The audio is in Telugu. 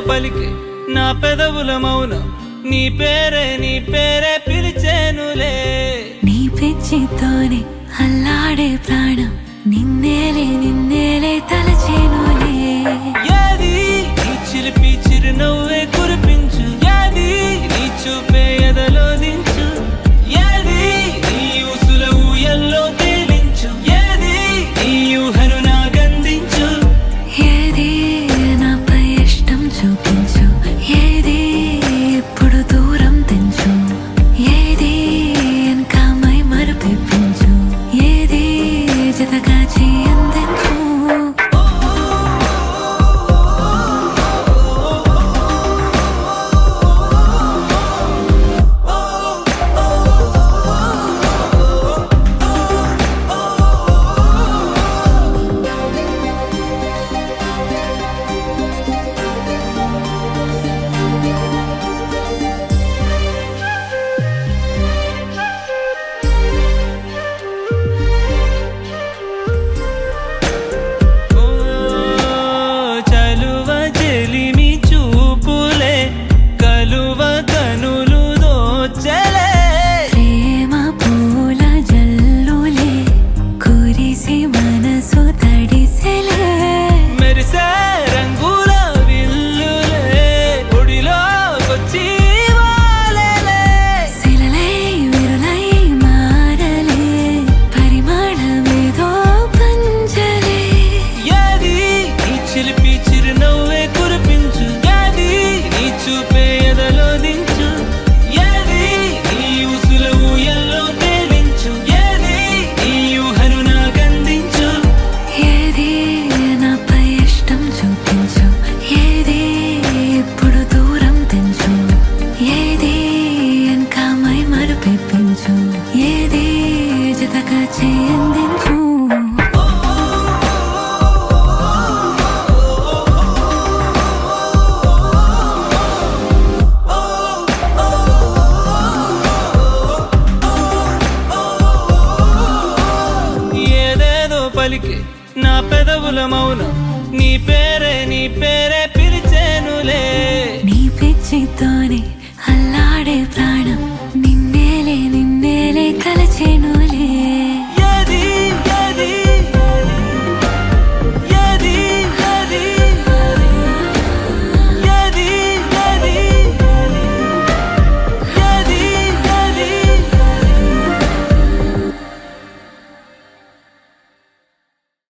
పలికే నా పెదవుల మౌనం నీ పేరే పిలిచేనులే నీ పిచ్చితోనే అల్లాడే ప్రాణం నిన్నేలే తలచేనులే ఏది నీ చిలిపి చిరునవ్వే కురిపించు ఏది నీ చూపే ఎదలో దించు ఏది నీ ఊసుల ఊయల్లో తేలించు ఏది నీ ఊహను నాగందించు ఏది నాపై ఇష్టం చూపించు ఏది ఇప్పుడు దూరం తెంచు ఏది ఇంకా మై మరపించు ఏది జతగా చేయందించు ఏది జతగా చేయందించు ఏదేదో పలికే నా పెదవుల మౌనం నీ పేరే పిలిచేనులే నీ పిచ్చితోనే అల్లాడే